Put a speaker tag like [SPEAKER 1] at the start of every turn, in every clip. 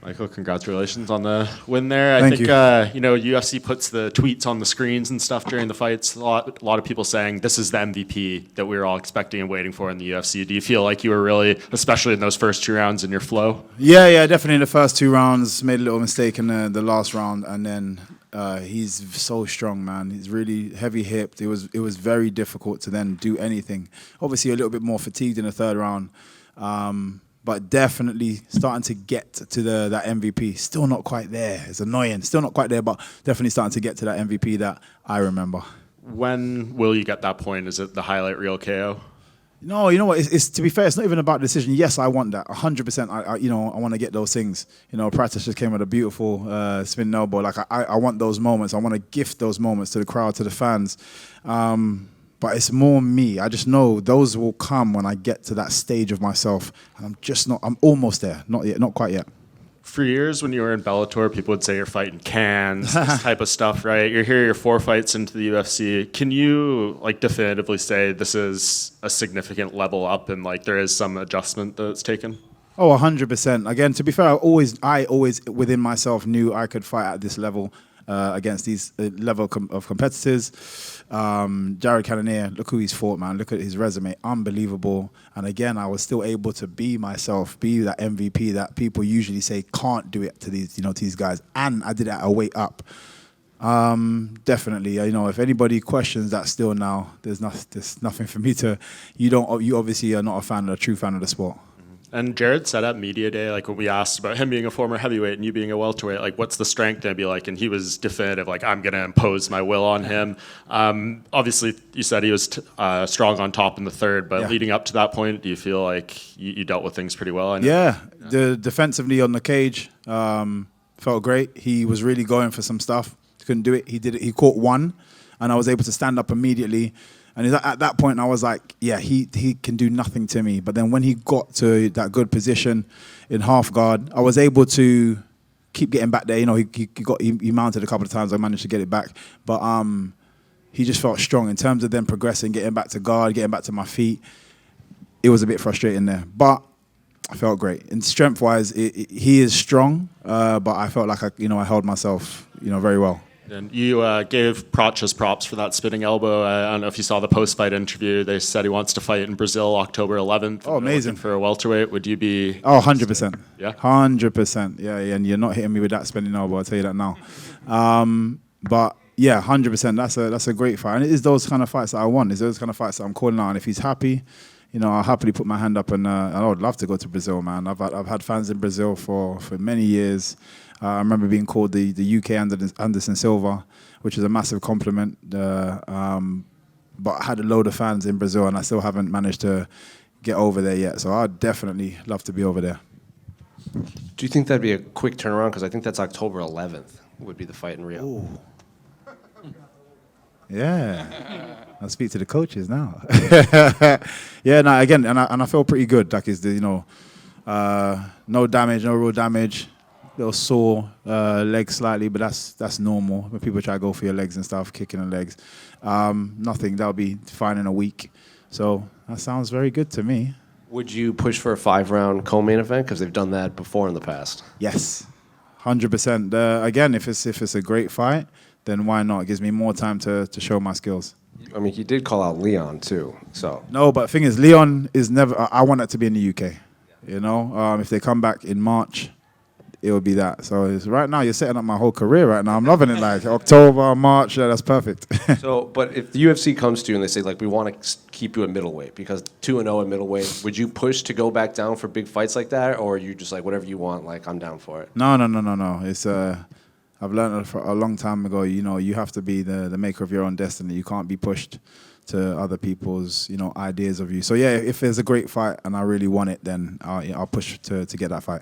[SPEAKER 1] Michael, congratulations on the win there.
[SPEAKER 2] Thank
[SPEAKER 1] I think, UFC puts the tweets on the screens and stuff during the fights. A lot of people saying this is the MVP that we were all expecting and waiting for in the UFC. Do you feel like you were really, especially in those first 2 rounds, in your flow?
[SPEAKER 2] Yeah, definitely in the first 2 rounds. Made a little mistake in the last round, and then he's so strong, man. He's really heavy-hipped. It was very difficult to then do anything. Obviously, a little bit more fatigued in the 3rd round. But definitely starting to get to that MVP. Still not quite there. It's annoying. Still not quite there, but definitely starting to get to that MVP that I remember.
[SPEAKER 1] When will you get that point? Is it the highlight reel KO?
[SPEAKER 2] No, you know what? It's to be fair, it's not even about the decision. Yes, I want that 100%. I want to get those things. Pratis just came with a beautiful spin elbow. Like I want those moments. I want to gift those moments to the crowd, to the fans. But it's more me. I just know those will come when I get to that stage of myself. And I'm almost there. Not yet, not quite yet.
[SPEAKER 1] For years when you were in Bellator, people would say you're fighting cans, this type of stuff, right? You're here, you're 4 fights into the UFC. Can you definitively say this is a significant level up and there is some adjustment that's taken?
[SPEAKER 2] Oh, 100%. Again, to be fair, I always within myself knew I could fight at this level. Against these level of competitors. Jared Cannonier, look who he's fought, man. Look at his resume, unbelievable. And again, I was still able to be myself, be that MVP that people usually say can't do it to these guys. And I did it at a weight up. Definitely, if anybody questions that still now, there's nothing for me to. You obviously are not a true fan of the sport.
[SPEAKER 1] And Jared said at media day, when we asked about him being a former heavyweight and you being a welterweight, what's the strength going to be like? And he was definitive, I'm going to impose my will on him. Obviously, you said he was strong on top in the 3rd, but leading up to that point, do you feel like you dealt with things pretty well?
[SPEAKER 2] Yeah, the defensively on the cage felt great. He was really going for some stuff. Couldn't do it. He did it. He caught one, and I was able to stand up immediately. And at that point, I was like, yeah, he can do nothing to me. But then when he got to that good position in half guard, I was able to keep getting back there. He mounted a couple of times. I managed to get it back. But he just felt strong in terms of then progressing, getting back to guard, getting back to my feet. It was a bit frustrating there. But I felt great. And strength-wise, he is strong. But I felt like I held myself very well.
[SPEAKER 1] And you gave Pratis props for that spinning elbow. I don't know if you saw the post-fight interview. They said he wants to fight in Brazil October 11th.
[SPEAKER 2] Oh, amazing.
[SPEAKER 1] For a welterweight, would you be...
[SPEAKER 2] Oh, 100%.
[SPEAKER 1] Yeah?
[SPEAKER 2] 100%. Yeah, and you're not hitting me with that spinning elbow, I'll tell you that now. But, yeah, 100%. That's a great fight. And it is those kind of fights that I want. It's those kind of fights that I'm calling out. And if he's happy, I'll happily put my hand up. And I would love to go to Brazil, man. I've had fans in Brazil for many years. I remember being called the UK Anderson Silva, which is a massive compliment. But I had a load of fans in Brazil, and I still haven't managed to get over there yet. So I'd definitely love to be over there.
[SPEAKER 3] Do you think that'd be a quick turnaround? Because I think that's October 11th would be the fight in Rio.
[SPEAKER 2] Ooh. Yeah, I'll speak to the coaches now. Yeah, no, again, and I feel pretty good. No damage, no real damage. Little sore leg slightly, but that's normal when people try to go for your legs and stuff, kicking the legs. Nothing. That'll be fine in a week. So that sounds very good to me.
[SPEAKER 3] Would you push for a 5-round co-main event? Because they've done that before in the past.
[SPEAKER 2] Yes, 100%. Again, if it's a great fight, then why not? It gives me more time to show my skills.
[SPEAKER 3] I mean, he did call out Leon too. So
[SPEAKER 2] no, but the thing is, Leon is never. I want it to be in the UK. If they come back in March, it would be that. So right now, you're setting up my whole career right now. I'm loving it. October, March, that's perfect.
[SPEAKER 3] But if the UFC comes to you and they say, we want to keep you at middleweight because 2-0 at middleweight, would you push to go back down for big fights like that, or are you just whatever you want, I'm down for it?
[SPEAKER 2] No. It's I've learned a long time ago. You have to be the maker of your own destiny. You can't be pushed to other people's ideas of you. So yeah, if there's a great fight and I really want it, then I'll push to get that fight.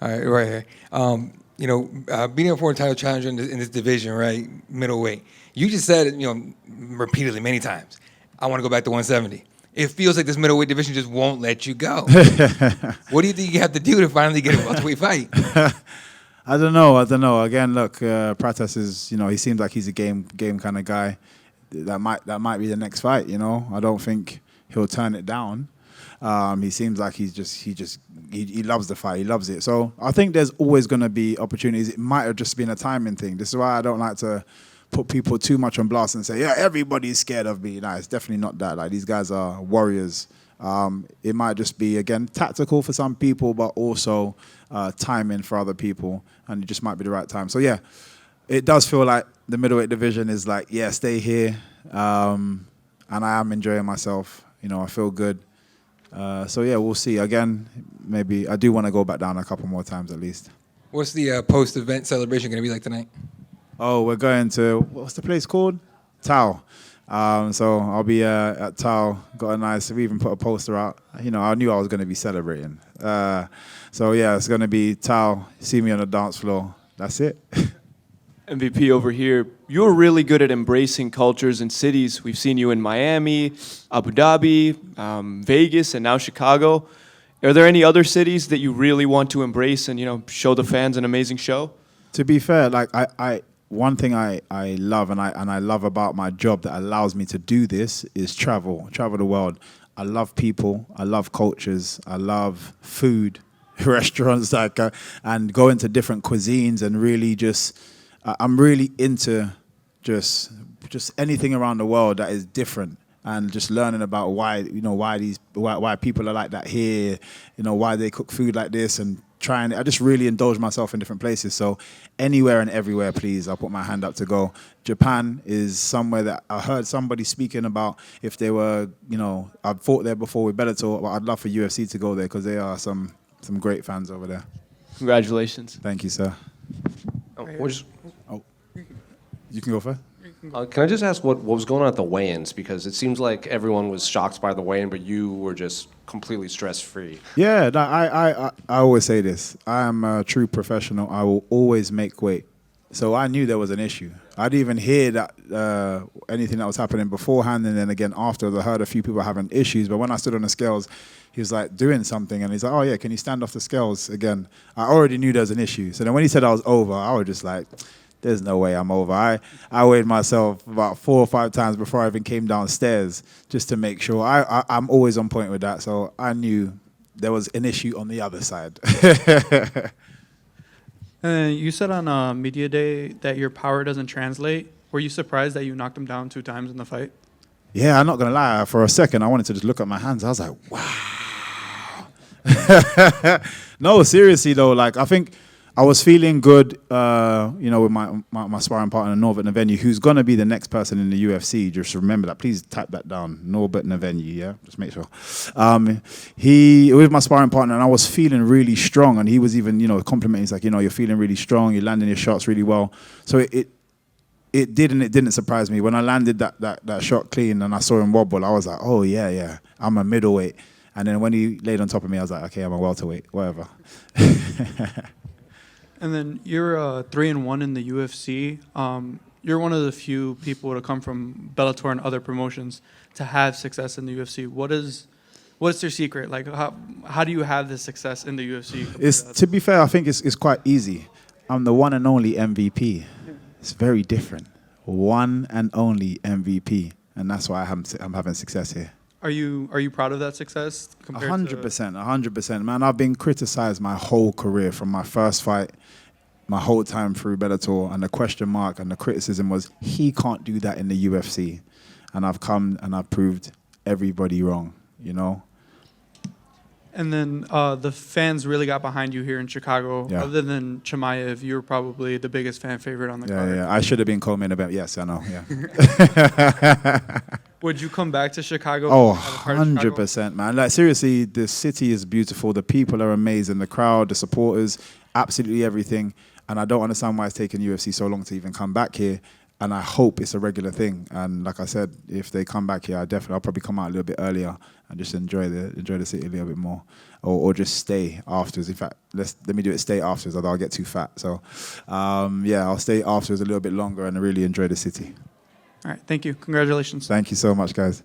[SPEAKER 4] All right, right. Being a foreign title challenger in this division, right, middleweight, you just said it, repeatedly many times, I want to go back to 170. It feels like this middleweight division just won't let you go. What do you think you have to do to finally get a welterweight fight?
[SPEAKER 2] I don't know. Again, look, Pratis is, he seems like he's a game kind of guy. That might be the next fight. I don't think he'll turn it down. He seems like he loves the fight. He loves it. So I think there's always going to be opportunities. It might have just been a timing thing. This is why I don't like to put people too much on blast and say, yeah, everybody's scared of me. No, it's definitely not that. Like, these guys are warriors. It might just be, again, tactical for some people, but also timing for other people, and it just might be the right time. So yeah, it does feel like the middleweight division is like, yeah, stay here, and I am enjoying myself. You know, I feel good. So yeah, we'll see. Again, maybe I do want to go back down a couple more times at least.
[SPEAKER 4] What's the post-event celebration going to be like tonight?
[SPEAKER 2] Oh, we're going to, what's the place called? Tao. So I'll be at Tao. We even put a poster out. You know, I knew I was going to be celebrating. So yeah, it's going to be Tao. See me on the dance floor. That's it.
[SPEAKER 5] MVP over here, you're really good at embracing cultures and cities. We've seen you in Miami, Abu Dhabi, Vegas, and now Chicago. Are there any other cities that you really want to embrace and, you know, show the fans an amazing show?
[SPEAKER 2] To be fair, like one thing I love and I love about my job that allows me to do this is travel the world. I love people, I love cultures, I love food, restaurants, and going to different cuisines and really just I'm really into just anything around the world that is different, and just learning about why people are like that here, you know, why they cook food like this, and I just really indulge myself in different places. So anywhere and everywhere, please, I'll put my hand up to go. Japan is somewhere that I heard somebody speaking about. If they were, you know, I've fought there before with Bellator, but I'd love for UFC to go there because they are some great fans over there.
[SPEAKER 5] Congratulations.
[SPEAKER 2] Thank you, sir. You can go first.
[SPEAKER 3] Can I just ask what was going on at the weigh-ins? Because it seems like everyone was shocked by the weigh-in, but you were just completely stress-free.
[SPEAKER 2] Yeah, no, I always say this. I am a true professional. I will always make weight. So I knew there was an issue. I didn't even hear that anything that was happening beforehand, and then again after. I heard a few people having issues, but when I stood on the scales, he was like doing something, and he's like, oh yeah, can you stand off the scales again? I already knew there was an issue. So then when he said I was over, I was just like, there's no way I'm over. I weighed myself about 4 or 5 times before I even came downstairs just to make sure. I'm always on point with that, so I knew there was an issue on the other side.
[SPEAKER 6] You said on media day that your power doesn't translate. Were you surprised that you knocked him down 2 times in the fight?
[SPEAKER 2] Yeah, I'm not going to lie. For a second, I wanted to just look at my hands. I was like, wow. No, seriously, though, like, I think I was feeling good, you know, with my sparring partner, Norbert Navenue, who's going to be the next person in the UFC. Just remember that. Please type that down. Norbert Navenue, yeah? Just make sure. He was my sparring partner, and I was feeling really strong. And he was even, you know, complimenting. He's like, you know, you're feeling really strong. You're landing your shots really well. So it didn't surprise me. When I landed that shot clean and I saw him wobble, I was like, oh, yeah, I'm a middleweight. And then when he laid on top of me, I was like, okay, I'm a welterweight, whatever.
[SPEAKER 6] And then you're 3-1 in the UFC. You're one of the few people to come from Bellator and other promotions to have success in the UFC. What's your secret? Like, how do you have this success in the UFC?
[SPEAKER 2] To be fair, I think it's quite easy. I'm the one and only MVP. It's very different. One and only MVP, and that's why I'm having success here.
[SPEAKER 6] Are you proud of that success?
[SPEAKER 2] 100%, man. I've been criticized my whole career, from my first fight, my whole time through Bellator, and the question mark and the criticism was, he can't do that in the UFC. And I've come and I've proved everybody wrong, you know?
[SPEAKER 6] And then the fans really got behind you here in Chicago.
[SPEAKER 2] Yeah.
[SPEAKER 6] Other than Chimaev, you're probably the biggest fan favorite on the card.
[SPEAKER 2] Yeah, I should have been co-main event. Yes, I know, yeah.
[SPEAKER 6] Would you come back to Chicago?
[SPEAKER 2] Oh, 100%, man. Like, seriously, the city is beautiful. The people are amazing. The crowd, the supporters, absolutely everything. And I don't understand why it's taken UFC so long to even come back here. And I hope it's a regular thing. And like I said, if they come back here, I'll probably come out a little bit earlier and just enjoy the city a little bit more, or just stay afterwards. In fact, let me do it. Stay afterwards, although I'll get too fat. So, yeah, I'll stay afterwards a little bit longer and really enjoy the city.
[SPEAKER 6] All right, thank you. Congratulations.
[SPEAKER 2] Thank you so much, guys.